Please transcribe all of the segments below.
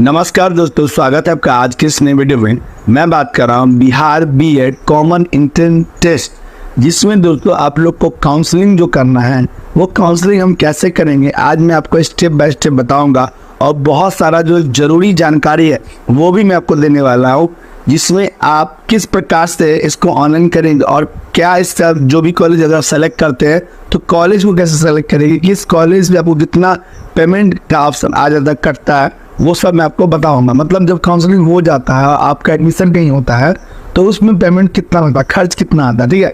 नमस्कार दोस्तों, स्वागत है आपका आज के इस नए वीडियो में। मैं बात कर रहा हूँ Bihar BEd common entrance test, जिसमें दोस्तों आप लोग को काउंसलिंग जो करना है वो काउंसलिंग हम कैसे करेंगे आज मैं आपको स्टेप बाय स्टेप बताऊंगा। और बहुत सारा जो जरूरी जानकारी है वो भी मैं आपको देने वाला हूँ, जिसमें आप किस प्रकार से इसको ऑनलाइन करेंगे और क्या इसका जो भी कॉलेज अगर सेलेक्ट करते हैं तो कॉलेज को कैसे सेलेक्ट करेंगे, किस कॉलेज में आपको कितना पेमेंट का ऑप्शन आ जाता करता है, वो सब मैं आपको बताऊंगा। मतलब जब काउंसलिंग हो जाता है, आपका एडमिशन कहीं होता है तो उसमें पेमेंट कितना होता है, खर्च कितना आता है, ठीक है।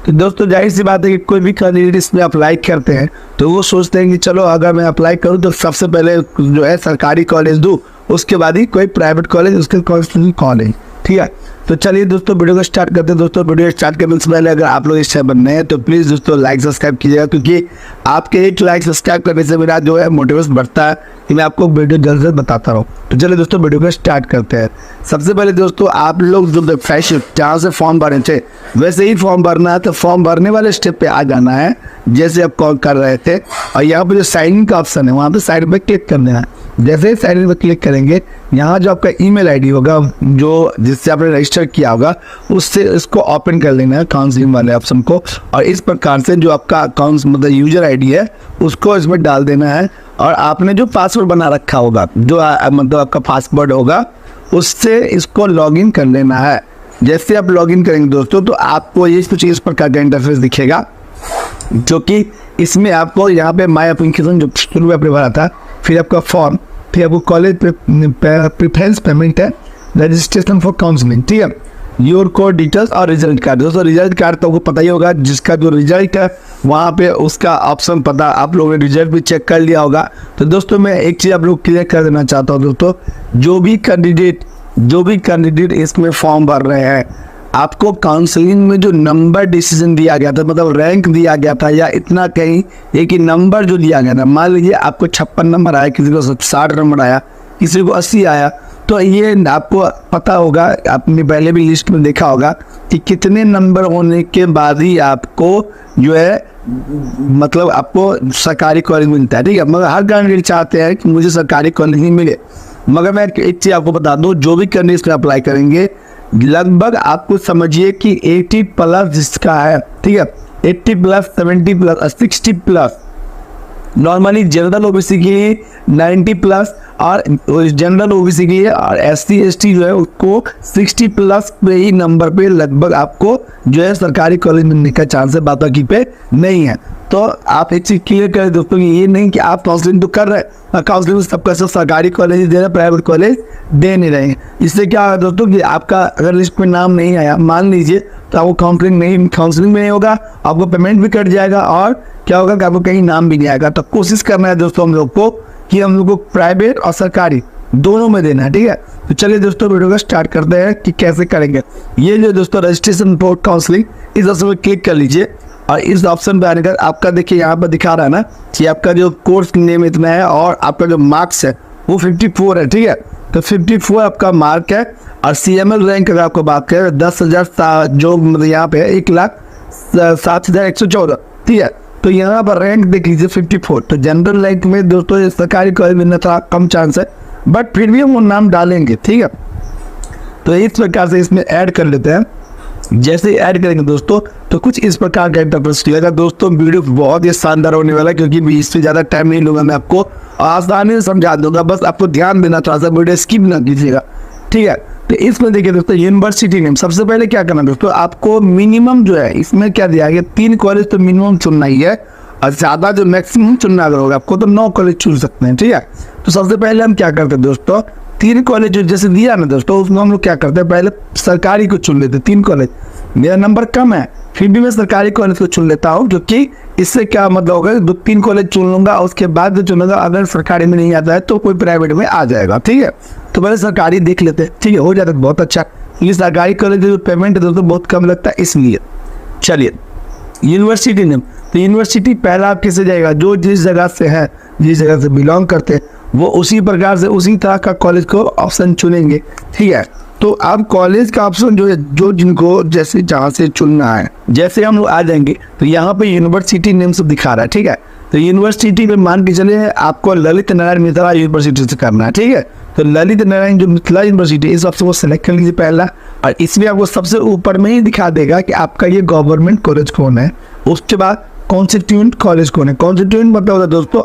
तो दोस्तों जाहिर सी बात है कि कोई भी कैंडिडेट इसमें अप्लाई करते हैं तो वो सोचते हैं कि चलो अगर मैं अप्लाई करूं तो सबसे पहले जो है सरकारी कॉलेज दूं, उसके बाद ही कोई प्राइवेट कॉलेज, उसके कॉलेज, ठीक है। तो चलिए दोस्तों वीडियो को स्टार्ट करते हैं। दोस्तों वीडियो स्टार्ट करने से पहले अगर आप लोग इस चैनल पर नए हैं तो प्लीज़ दोस्तों लाइक सब्सक्राइब कीजिएगा, क्योंकि आपके एक लाइक सब्सक्राइब करने से मेरा जो है मोटिवेशन बढ़ता है कि मैं आपको वीडियो जल्द से बताता रहूँ। तो चलिए दोस्तों वीडियो को स्टार्ट करते हैं। सबसे पहले दोस्तों आप लोग जो वेबसाइट जहाँ से फॉर्म भरे थे वैसे ही फॉर्म भरना है, तो फॉर्म भरने वाले स्टेप पे आ जाना है जैसे आप कॉल कर रहे थे। और यहाँ पे जो साइन इन का ऑप्शन है वहाँ पे साइड पे क्लिक कर देना है। जैसे ही साइन इन पर क्लिक करेंगे, यहाँ जो आपका ईमेल आईडी होगा जो जिससे आपने रजिस्टर किया होगा उससे इसको ओपन कर लेना है काउंसलिंग वाले ऑप्शन को। और इस प्रकार से जो आपका अकाउंट मतलब यूजर आईडी है उसको इसमें डाल देना है। और आपने जो पासवर्ड बना रखा होगा जो मतलब आपका पासवर्ड होगा उससे इसको लॉगिन कर लेना है। जैसे आप लॉगिन करेंगे दोस्तों तो आपको ये कुछ इस प्रकार का इंटरफेस दिखेगा, जो कि इसमें आपको यहाँ पे माई एप्लीकेशन जो शुरू में आपने भरा था, फिर आपका फॉर्म, फिर आपको कॉलेज प्रेफरेंस पेमेंट है, रजिस्ट्रेशन फॉर काउंसलिंग, ठीक है, योर कोड डिटेल्स और रिजल्ट कार्ड। दोस्तों रिजल्ट कार्ड तो आपको पता ही होगा, जिसका जो रिजल्ट है वहाँ पे उसका ऑप्शन पता, आप लोगों ने रिजल्ट भी चेक कर लिया होगा। तो दोस्तों मैं एक चीज़ आप लोग क्लियर कर देना चाहता हूँ दोस्तों, जो भी कैंडिडेट इसमें फॉर्म भर रहे हैं, आपको काउंसलिंग में जो नंबर डिसीजन दिया गया था, मतलब रैंक दिया गया था या इतना कहीं एक ही नंबर जो दिया गया था, मान लीजिए आपको 56 नंबर आया, किसी को 60 नंबर आया, किसी को 80 आया, तो ये आपको पता होगा, आपने पहले भी लिस्ट में देखा होगा कि कितने नंबर होने के बाद ही आपको जो है मतलब आपको सरकारी कॉलेज मिलता है, ठीक है। मगर हर कैंडिडेट चाहते हैं कि मुझे सरकारी कॉलेज ही मिले। मगर मैं एक चीज़ आपको बता दूँ, जो भी कैंडिडेट इसमें अप्लाई करेंगे लगभग आपको समझिए कि 80 प्लस जिसका है, ठीक है, 80 plus, 70 plus, 60 plus, normally general OBC के लिए 90 प्लस और जनरल ओबीसी के लिए, और एससी एसटी जो है उसको 60 प्लस पे ही नंबर पे लगभग आपको जो है सरकारी कॉलेज मिलने का चांस है, बाकी पे नहीं है। तो आप एक चीज़ क्लियर करें दोस्तों कि ये नहीं कि आप काउंसलिंग तो कर रहे हैं, काउंसलिंग सबका सब सरकारी कॉलेज दे रहे हैं, प्राइवेट कॉलेज दे नहीं रहे हैं। इससे क्या होगा दोस्तों कि आपका अगर लिस्ट में नाम नहीं आया मान लीजिए तो आपको काउंसलिंग में नहीं होगा, आपको पेमेंट भी कट जाएगा और क्या होगा कि आपको कहीं नाम भी नहीं आएगा। तो कोशिश करना है दोस्तों हम लोग को कि हम लोग को प्राइवेट और सरकारी दोनों में देना है, ठीक है। तो चलिए दोस्तों वीडियो को स्टार्ट करते हैं कि कैसे करेंगे। ये जो दोस्तों रजिस्ट्रेशन फॉर काउंसलिंग, इस ऑप्शन पर क्लिक कर लीजिए और इस ऑप्शन पर आने का आपका देखिए यहाँ पर दिखा रहा है ना कि आपका जो कोर्स नेम इतना है और आपका जो मार्क्स है वो 54 है, ठीक है। तो 54 आपका मार्क है। और CML रैंक अगर आपको बात करें 10,000 जो मतलब यहाँ पे 1,07,114, ठीक है। तो यहाँ पर रैंक देख लीजिए 54। तो जनरल रैंक में दोस्तों सरकारी कॉलेज में थोड़ा कम चांस है, बट फिर भी हम वो नाम डालेंगे, ठीक है। तो इस प्रकार से इसमें ऐड कर लेते हैं। जैसे ऐड करेंगे दोस्तों तो कुछ इस प्रकार का इंटरफेस मिलेगा। दोस्तों वीडियो बहुत ही शानदार होने वाला है, क्योंकि इससे ज़्यादा टाइम नहीं लूँगा, मैं आपको आसानी से समझा दूंगा, बस आपको ध्यान देना, थोड़ा सा वीडियो स्किप ना कीजिएगा, ठीक है। तो इसमें देखिए दोस्तों यूनिवर्सिटी नेम, सबसे पहले क्या करना दोस्तों, आपको मिनिमम जो है इसमें क्या दिया गया, 3 कॉलेज तो मिनिमम चुनना ही है, और ज़्यादा जो मैक्सिमम चुनना अगर होगा आपको तो 9 कॉलेज चुन सकते हैं, ठीक है। तो सबसे पहले हम क्या करते हैं दोस्तों, 3 कॉलेज जो जैसे दिया ना दोस्तों उसमें हम लोग क्या करते हैं, पहले सरकारी को चुन लेते हैं। 3 कॉलेज, मेरा नंबर कम है फिर भी मैं सरकारी कॉलेज को चुन लेता हूँ, क्योंकि इससे क्या मतलब होगा 2-3 कॉलेज चुन लूँगा, उसके बाद जो चुनूंगा अगर सरकारी में नहीं आता है तो कोई प्राइवेट में आ जाएगा, ठीक है। तो पहले सरकारी देख लेते हैं, ठीक है, हो जाता है बहुत अच्छा। ये सरकारी कॉलेज जो पेमेंट है दोस्तों बहुत कम लगता है, इसलिए चलिए यूनिवर्सिटी नेम। तो यूनिवर्सिटी पहला आप किससे जाएगा, जो जिस जगह से है, जिस जगह से बिलोंग करते हैं वो उसी प्रकार से उसी तरह का कॉलेज को ऑप्शन चुनेंगे, ठीक है। तो अब कॉलेज का ऑप्शन जो है, जो जिनको जैसे जहाँ से चुनना है, जैसे हम लोग आ जाएंगे तो यहाँ पे यूनिवर्सिटी नेम सब दिखा रहा है, ठीक है। तो यूनिवर्सिटी में मान के चले आपको ललित नारायण मिश्रा यूनिवर्सिटी से करना है, ठीक है। तो ललित नारायण जो मिथिला यूनिवर्सिटी इस ऑप्शन को सेलेक्ट कर लीजिए पहला, और इसमें आपको सबसे ऊपर में ही दिखा देगा कि आपका ये गवर्नमेंट कॉलेज कौन है। उसके बाद कॉन्स्टिट्यूएंट कॉलेज कौन है। कॉन्स्टिट्यूएंट मतलब होता है दोस्तों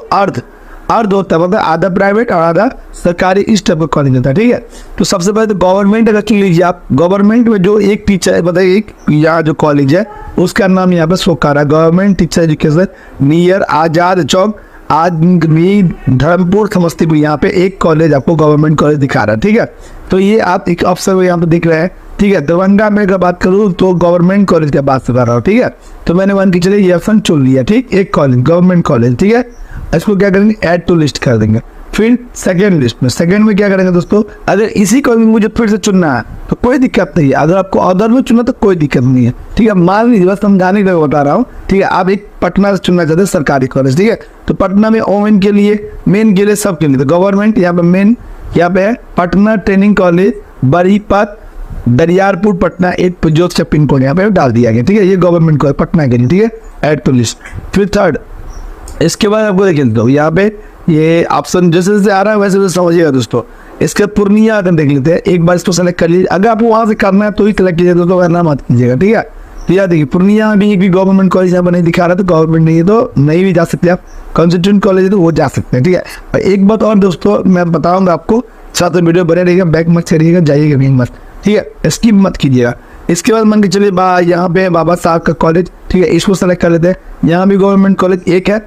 अर्ध होता है, मतलब आधा प्राइवेट और आधा सरकारी, इस टाइप का कॉलेज होता है, ठीक है। तो सबसे पहले तो गवर्नमेंट अगर चुन लीजिए आप। गवर्नमेंट में जो एक टीचर है, बताइए एक यहाँ जो कॉलेज है उसका नाम यहाँ पे शो कर रहा है, government teacher education near Azad Chowk आदमी धर्मपुर समस्तीपुर, यहाँ पे एक कॉलेज आपको गवर्नमेंट कॉलेज दिखा रहा है, ठीक है। तो ये आप एक ऑप्शन यहाँ पे दिख रहे हैं, ठीक है। दरभंगा में अगर बात करूँ तो गवर्नमेंट कॉलेज की बात कर रहा हूँ, ठीक है। तो मैंने मान के चलिए ये ऑप्शन चुन लिया, ठीक, एक कॉलेज गवर्नमेंट कॉलेज, ठीक है। इसको क्या करेंगे, ऐड टू लिस्ट कर देंगे। फिर सेकंड लिस्ट में, सेकंड में क्या करेंगे दोस्तों, अगर इसी कॉलेज में मुझे फिर से चुनना है तो कोई दिक्कत नहीं है, अगर आपको अदर में चुना तो कोई दिक्कत नहीं है, ठीक है। मान लीजिए बस समझाने के लिए बता रहा हूँ, ठीक है। आप एक पटना से चुनना चाहते हैं सरकारी कॉलेज, ठीक है। तो पटना में ओमेन के लिए, मेन के लिए, सब के लिए, तो गवर्नमेंट यहाँ पे मेन, यहाँ पे है पटना ट्रेनिंग कॉलेज बरीपत दरियारपुर पटना, एक जो पिन कोड यहाँ पे डाल दिया गया, ठीक है। ये गवर्नमेंट कॉलेज पटना के लिए, ठीक है, ऐड टू लिस्ट। फिर थर्ड, इसके बाद आपको देखिए तो यहाँ पे ये ऑप्शन जैसे जैसे आ रहा है वैसे वैसे समझिएगा दोस्तों। इसके पूर्णिया अगर देख लेते हैं, एक बार इसको सेलेक्ट कर लीजिए, अगर आपको वहाँ से करना है तो ही सेलेक्ट कीजिए दोस्तों, वरना मत कीजिएगा, ठीक है। तो यार देखिए पूर्णिया में भी गवर्नमेंट कॉलेज यहाँ पर नहीं दिखा रहा, तो गवर्नमेंट नहीं है तो नहीं भी जा सकते आप, कॉन्स्टिट्यूएंट कॉलेज है तो वो जा सकते हैं, ठीक है। और एक बात और दोस्तों मैं बताऊँगा आपको, साथ में वीडियो बने रहेगा, बैक मत चलिएगा, जाइएगा नहीं मत, ठीक है, स्किप मत कीजिएगा। इसके बाद मान के चलिए यहाँ पे बाबा साहब का कॉलेज, ठीक है, इसको सेलेक्ट कर लेते हैं। यहाँ भी गवर्नमेंट कॉलेज एक है,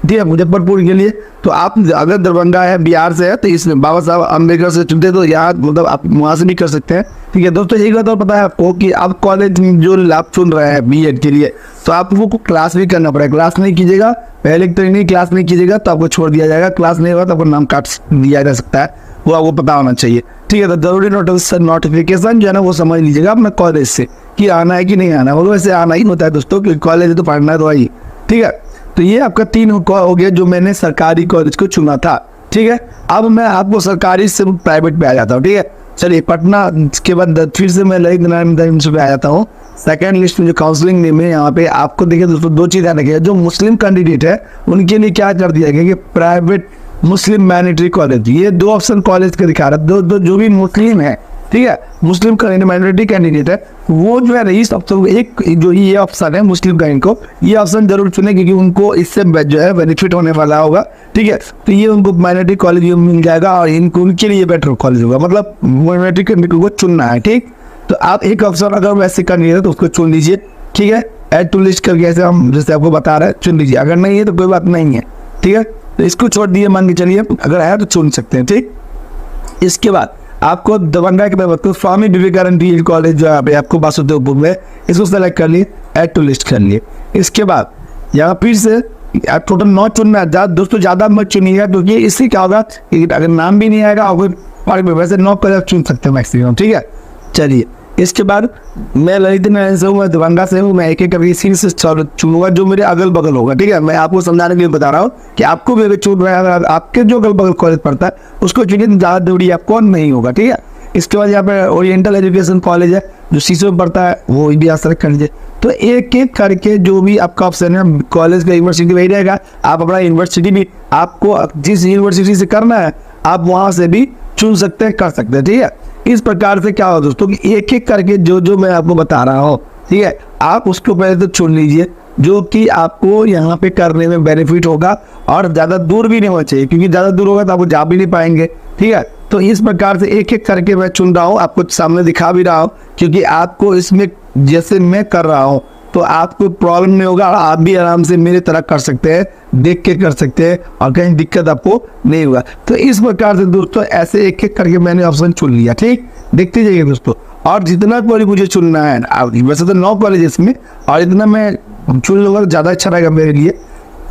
ठीक है, मुजफ्फरपुर के लिए। तो आप अगर दरभंगा है, बिहार से है, तो इसमें बाबा साहब अम्बेडकर से चुनते तो यहाँ मतलब आप वहाँ से भी कर सकते हैं, ठीक है। दोस्तों एक बात और पता है आपको कि आप कॉलेज जो आप चुन रहे हैं बीएड के लिए, तो आपको क्लास भी करना पड़ेगा। क्लास नहीं कीजिएगा, पहले तो नहीं क्लास नहीं कीजिएगा तो आपको छोड़ दिया जाएगा, क्लास नहीं होगा तो आपको नाम काट दिया जा सकता है, वो आपको पता होना चाहिए, ठीक है। तो जरूरी नोटिफिकेशन जो है ना वो समझ लीजिएगा अपना कॉलेज से कि आना है कि नहीं आना, वो वैसे आना ही होता है दोस्तों, कि कॉलेज है तो पढ़ना है तो वही, ठीक है। तो ये आपका 3 हो गया जो मैंने सरकारी कॉलेज को चुना था, ठीक है। अब मैं आपको सरकारी से प्राइवेट पे आ जाता हूँ, ठीक है। चलिए पटना के बाद फिर से मैं ललित नारायण पे आ जाता हूँ। सेकंड लिस्ट में जो काउंसलिंग नेम है यहाँ पे आपको देखिए दोस्तों, दो चीज़ ध्यान रखिएगा। जो मुस्लिम कैंडिडेट है उनके लिए क्या कर दिया गया कि प्राइवेट मुस्लिम मैनिटरी कॉलेज, ये 2 ऑप्शन कॉलेज के दिखा रहा है। दो जो भी मुस्लिम है, ठीक है, मुस्लिम माइनॉरिटी कैंडिडेट है, वो जो है इस ऑप्शन एक जो ये ऑप्शन है मुस्लिम कैंडिडेट को, ये ऑप्शन जरूर चुने क्योंकि उनको इससे जो है बेनिफिट होने वाला होगा, ठीक है। तो ये उनको माइनॉरिटी कॉलेज मिल जाएगा और इनको उनके लिए बेटर कॉलेज होगा, मतलब माइनॉरिटी कैंडिडेट को चुनना है, ठीक। तो आप एक ऑप्शन अगर वैसे करनी है तो उसको चुन लीजिए, ठीक है। ऐड टू लिस्ट करके ऐसे हम जैसे आपको बता रहे हैं चुन लीजिए, अगर नहीं है तो कोई बात नहीं है, ठीक है। तो इसको छोड़ दिए, मान के चलिए अगर है तो चुन सकते हैं, ठीक। इसके बाद आपको दरभंगा के बाद स्वामी विवेकानंद डिग्री कॉलेज जो है आपको वासुदेवपुर में, इसको सेलेक्ट कर लिए, ऐड टू लिस्ट कर लिए। इसके बाद यहाँ फिर से आप टोटल 9 चुनना है दोस्तों, ज़्यादा मत चुनिएगा क्योंकि इससे क्या होगा कि अगर नाम भी नहीं आएगा और वैसे 9 कॉलेज चुन सकते हैं मैक्सिमम, ठीक है। चलिए इसके बाद मैं ललित नारायण से हूँ, मैं दरभंगा से हूँ, मैं एक एक करके सीरीज से चुनूंगा जो मेरे अगल बगल होगा, ठीक है। मैं आपको समझाने के लिए बता रहा हूँ कि आपको भी अगर चुन रहे हैं, आपके जो अगल बगल कॉलेज पढ़ता है उसको चुनिए, ज़्यादा दूरी आपको नहीं होगा, ठीक है। इसके बाद यहाँ पे ओरिएंटल एजुकेशन कॉलेज है जो सीसो में पढ़ता है, वो भी यहाँ सेलेक्ट कर लीजिए। तो एक एक करके जो भी आपका ऑप्शन है कॉलेज का यूनिवर्सिटी वही रहेगा, आप अपना यूनिवर्सिटी भी आपको जिस यूनिवर्सिटी से करना है आप वहाँ से भी चुन सकते हैं, कर सकते हैं, ठीक है। इस प्रकार से क्या हो दोस्तों कि एक एक करके जो मैं आपको बता रहा हूँ, ठीक है, आप उसको पहले तो चुन लीजिए जो कि आपको यहाँ पे करने में बेनिफिट होगा, और ज़्यादा दूर भी नहीं होना चाहिए क्योंकि ज़्यादा दूर होगा तो आपको जा भी नहीं पाएंगे, ठीक है। तो इस प्रकार से एक एक करके मैं चुन रहा हूँ, आपको सामने दिखा भी रहा हूँ क्योंकि आपको इसमें जैसे मैं कर रहा हूँ तो आपको प्रॉब्लम नहीं होगा, आप भी आराम से मेरी तरह कर सकते हैं, देख के कर सकते हैं और कहीं दिक्कत आपको नहीं होगा। तो इस प्रकार से दोस्तों ऐसे एक एक करके मैंने ऑप्शन चुन लिया, ठीक। देखते जाइए दोस्तों, और जितना कॉलेज मुझे चुनना है, वैसे तो 9 कॉलेज इसमें, और इतना मैं चुन लूँगा तो ज़्यादा अच्छा रहेगा मेरे लिए,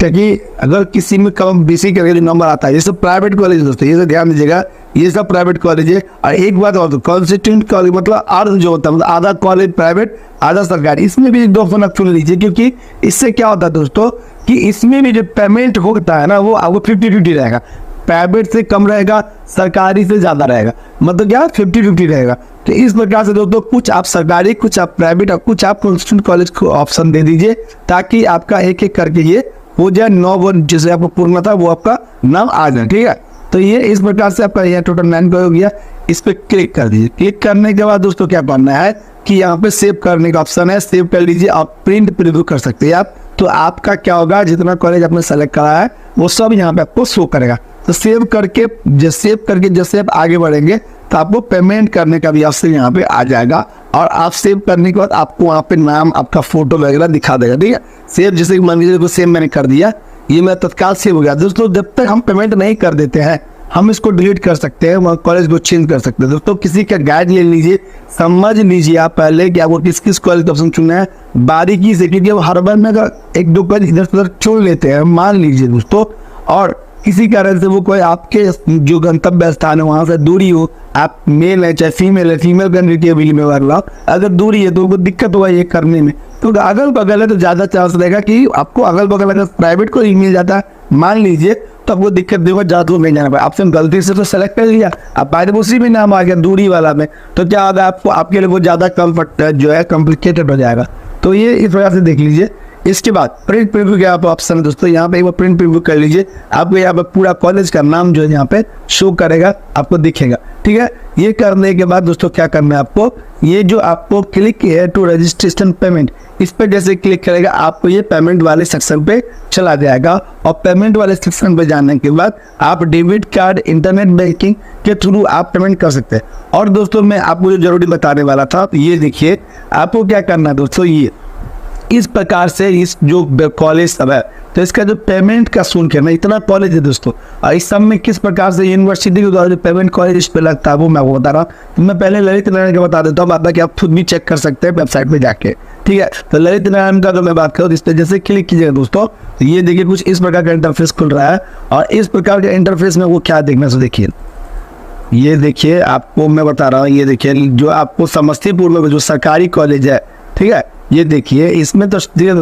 ताकि अगर किसी में कम बेसी करके जो नंबर आता है, ये सब प्राइवेट कॉलेज दोस्तों, ये सब ध्यान दीजिएगा, ये सब प्राइवेट कॉलेज है। और एक बात और, कॉन्स्टिट्यूएंट कॉलेज मतलब अर्ध जो होता है, मतलब आधा कॉलेज प्राइवेट आधा सरकारी, इसमें भी 2 ऑप्शन आप चुन लीजिए क्योंकि इससे क्या होता है दोस्तों कि इसमें भी जो पेमेंट होता है ना वो आपको 50-50 रहेगा, प्राइवेट से कम रहेगा, सरकारी से ज़्यादा रहेगा, मतलब क्या 50-50 रहेगा। तो इस प्रकार से दोस्तों कुछ आप सरकारी, कुछ आप प्राइवेट और कुछ आप कॉन्स्टिट्यूएंट कॉलेज को ऑप्शन दे दीजिए ताकि आपका एक एक करके ये हो जाए 9 जैसे आपको पूर्ण था वो आपका नाम आ जाए, ठीक है। तो ये इस प्रकार से आपका यह टोटल 9 हो गया। इस पर क्लिक कर दीजिए। क्लिक करने के बाद दोस्तों क्या करना है कि यहाँ पे सेव करने का ऑप्शन है, सेव कर लीजिए। आप प्रिंट प्रीव्यू कर सकते हैं आप। तो आपका क्या होगा, जितना कॉलेज आपने सेलेक्ट करा है वो सब यहाँ पे आपको शो करेगा। तो सेव करके जैसे आप आगे बढ़ेंगे तो आपको पेमेंट करने का भी ऑप्शन यहाँ पे आ जाएगा। और आप सेव करने के बाद आपको वहाँ पे नाम, आपका फोटो वगैरह दिखा देगा। ठीक है, सेव जैसे कि मान लीजिए सेव मैंने कर दिया, ये मेरा तत्काल सेव हो गया। दोस्तों जब तक हम पेमेंट नहीं कर देते हैं हम इसको डिलीट कर सकते हैं, वहाँ कॉलेज को चेंज कर सकते हैं। दोस्तों किसी का गाइड ले लीजिए, समझ लीजिए आप पहले कि आपको किस किस कॉलेज का ऑप्शन चुनना है बारीकी से, क्योंकि हर बार में अगर एक दो कॉलेज इधर उधर चुन लेते हैं मान लीजिए दोस्तों, और किसी कारण से वो कोई आपके जो गंतव्य स्थान है वहाँ से दूरी हो, आप मेल है चाहे फीमेल है, फीमेल कैंडिडेट में अगर दूरी है तो उनको दिक्कत होगा ये करने में। तो अगल बगल है तो ज़्यादा चांस रहेगा कि आपको अगल बगल अगर प्राइवेट को मिल जाता है मान लीजिए तो आपको दिक्कत नहीं होगा, ज़्यादा दूर नहीं जाना पड़ेगा। आपसे गलती से तो सेलेक्ट कर लिया, अब बाद में उसी में नाम आ गया दूरी वाला में, तो क्या होगा आपको, आपके लिए वो ज़्यादा कम्फर्ट जो है कॉम्प्लिकेटेड हो जाएगा। तो ये इस प्रकार से देख लीजिए। इसके बाद प्रिंट प्रीव्यू का आप ऑप्शन है दोस्तों, यहाँ पे एक बार प्रिंट प्रीव्यू कर लीजिए। आपको यहाँ पे पूरा कॉलेज का नाम जो है यहाँ पे शो करेगा, आपको दिखेगा। ठीक है, ये करने के बाद दोस्तों क्या करना है आपको, ये जो आपको क्लिक है टू रजिस्ट्रेशन पेमेंट, इस पर जैसे क्लिक करेगा आपको ये पेमेंट वाले सेक्शन पे चला जाएगा। और पेमेंट वाले सेक्शन पे जाने के बाद आप डेबिट कार्ड, इंटरनेट बैंकिंग के थ्रू आप पेमेंट कर सकते हैं। और दोस्तों मैं आपको जो जरूरी बताने वाला था, ये देखिए आपको क्या करना है दोस्तों, ये इस प्रकार से इस जो कॉलेज सब है तो इसका जो पेमेंट का सुन के ना, इतना कॉलेज है दोस्तों, और इस सब में किस प्रकार से यूनिवर्सिटी के द्वारा जो पेमेंट कॉलेज इस पे लगता है वो मैं बता रहा हूँ। तो मैं पहले ललित नारायण का बता देता हूँ, बाद कि आप खुद भी चेक कर सकते हैं वेबसाइट पे जाके। ठीक है, तो ललित नारायण का जो मैं बात करूँ, इस पर जैसे क्लिक कीजिएगा दोस्तों, तो ये देखिए कुछ इस प्रकार का इंटरफेस खुल रहा है। और इस प्रकार के इंटरफेस में वो क्या देखना है देखिए, ये देखिए आपको मैं बता रहा हूँ, ये देखिए जो आपको समस्तीपुर में जो सरकारी कॉलेज है, ठीक है, ये देखिए इसमें तो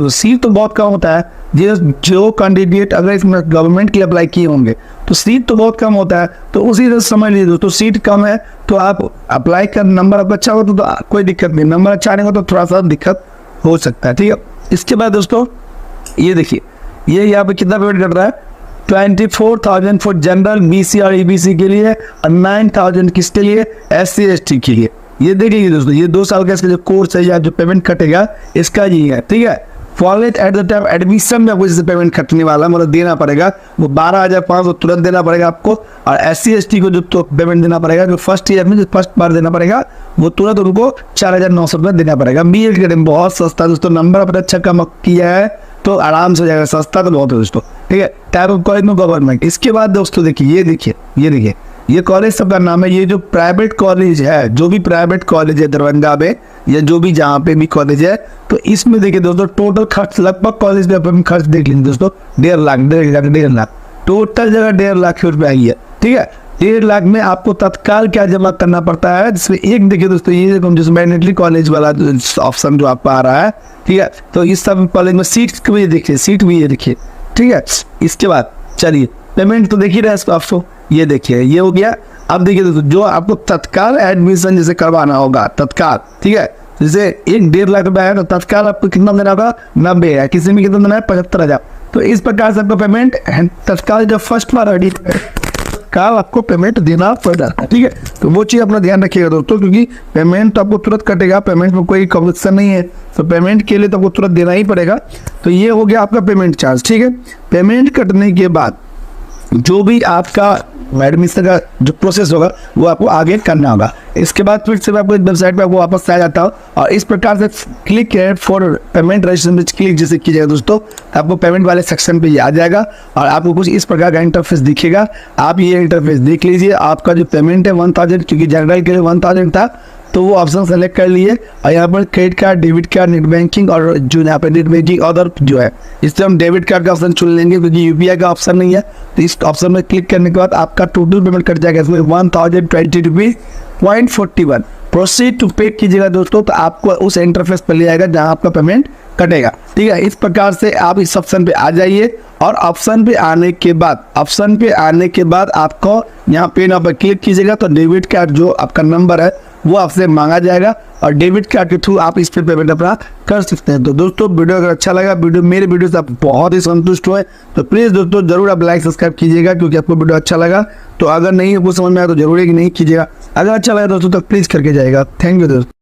सीट तो बहुत कम होता है। जो कैंडिडेट अगर इसमें गवर्नमेंट की अप्लाई किए होंगे तो सीट तो बहुत कम होता है। तो उसी तरह समझ लीजिए दोस्तों, सीट कम है तो आप अप्लाई कर, नंबर आपका अच्छा हो तो कोई दिक्कत नहीं, नंबर अच्छा नहीं हो तो थोड़ा सा दिक्कत हो सकता है। ठीक है, इसके बाद दोस्तों ये देखिए, ये यहाँ पे कितना पेमेंट कर रहा है, 24,000 फॉर जनरल, BC और EBC के लिए, और 9,000 किसके लिए, SC ST के लिए। ये देखिए दोस्तों, ये 2 साल का इसका जो कोर्स है या जो पेमेंट कटेगा इसका ये है। ठीक है, forward at the time admission में आपको जैसे पेमेंट कटने वाला मतलब देना पड़ेगा, वो 12,500 तुरंत देना पड़ेगा आपको। और SC ST को जो तो पेमेंट देना पड़ेगा, जो फर्स्ट ईयर में जो फर्स्ट बार देना पड़ेगा वो तुरंत उनको 4,900 रुपये देना पड़ेगा। BEd के बहुत सस्ता दोस्तों, नंबर अपना अच्छा कम किया है तो आराम से हो जाएगा, सस्ता तो बहुत है दोस्तों। ठीक है, टाइप ऑफ कॉलेज में गवर्नमेंट। इसके बाद दोस्तों देखिए, ये देखिए ये कॉलेज सबका नाम है। ये जो प्राइवेट कॉलेज है, जो भी प्राइवेट कॉलेज है दरभंगा में या जो भी जहाँ पे भी कॉलेज है, तो इसमें देखिए दोस्तों टोटल खर्च लगभग कॉलेज में अपन खर्च देख लीजिए दोस्तों, 1.5 लाख टोटल जगह 1.5 लाख रुपये आई है। ठीक है, 1.5 लाख में आपको तत्काल क्या जमा करना पड़ता है, जिसमें एक देखिए दोस्तों, ये जिस मैंडेटरी कॉलेज वाला ऑप्शन जो आपको आ रहा है। ठीक है, तो इस सब कॉलेज में सीट भी देखिए, सीट भी ये देखिए। ठीक है, इसके बाद चलिए पेमेंट तो देख ही रहे हैं आपको, ये देखिए ये हो गया। अब देखिए दोस्तों, जो आपको तत्काल एडमिशन जैसे करवाना होगा तत्काल, ठीक है, जैसे 1.5 लाख रुपया है तो तत्काल आपको कितना देना होगा, 90 है, किसी में कितना देना है, 75,000। तो इस प्रकार से आपको पेमेंट तत्काल जब फर्स्ट बार रेडी तत्काल आपको पेमेंट देना पड़ जाता है। ठीक है, तो वो चीज़ अपना ध्यान रखिएगा दोस्तों, क्योंकि पेमेंट तो आपको तुरंत कटेगा, पेमेंट में कोई कमीशन नहीं है, तो पेमेंट के लिए तो आपको तुरंत देना ही पड़ेगा। तो ये हो गया आपका पेमेंट चार्ज। ठीक है, पेमेंट कटने के बाद जो भी आपका एडमिशन का जो प्रोसेस होगा वो आपको आगे करना होगा। इसके बाद फिर से मैं आपको वेबसाइट पे आपको वापस आ जाता हूँ, और इस प्रकार से क्लिक है फॉर पेमेंट रजिस्ट्रेशन पे क्लिक जैसे कीजिएगा दोस्तों, आपको पेमेंट वाले सेक्शन पे ये आ जाएगा और आपको कुछ इस प्रकार का इंटरफेस दिखेगा। आप ये इंटरफेस देख लीजिए। आपका जो पेमेंट है 1,000, क्योंकि जनरल के लिए 1,000 था तो वो ऑप्शन सेलेक्ट कर लिए, और यहाँ पर credit card, debit card, net banking, और जो यहाँ पर नेट बैंकिंग अदर जो है, इससे हम डेबिट कार्ड का ऑप्शन चुन लेंगे क्योंकि UPI का ऑप्शन नहीं है। तो इस ऑप्शन में क्लिक करने के बाद आपका टोटल पेमेंट कट जाएगा इसमें 1,020 रुपीज़ 0.41। प्रोसीड टू पे कीजिएगा दोस्तों, तो आपको उस इंटरफेस पर ले जाएगा जहाँ आपका पेमेंट कटेगा। ठीक है, इस प्रकार से आप इस ऑप्शन पे आ जाइए, और ऑप्शन पे आने के बाद आपको यहाँ पे पर क्लिक कीजिएगा तो डेबिट कार्ड जो आपका नंबर है वो आपसे मांगा जाएगा और डेबिट कार्ड के थ्रू आप इस पर पेमेंट अपना कर सकते हैं। तो दोस्तों वीडियो अगर अच्छा लगा, मेरे वीडियो से आप बहुत ही संतुष्ट हुए तो प्लीज़ दोस्तों जरूर आप लाइक सब्सक्राइब कीजिएगा, क्योंकि आपको वीडियो अच्छा लगा। तो अगर नहीं वो समझ में आया तो जरूर है कि नहीं कीजिएगा, अगर अच्छा लगा दोस्तों तो प्लीज़ करके जाएगा। थैंक यू दोस्तों।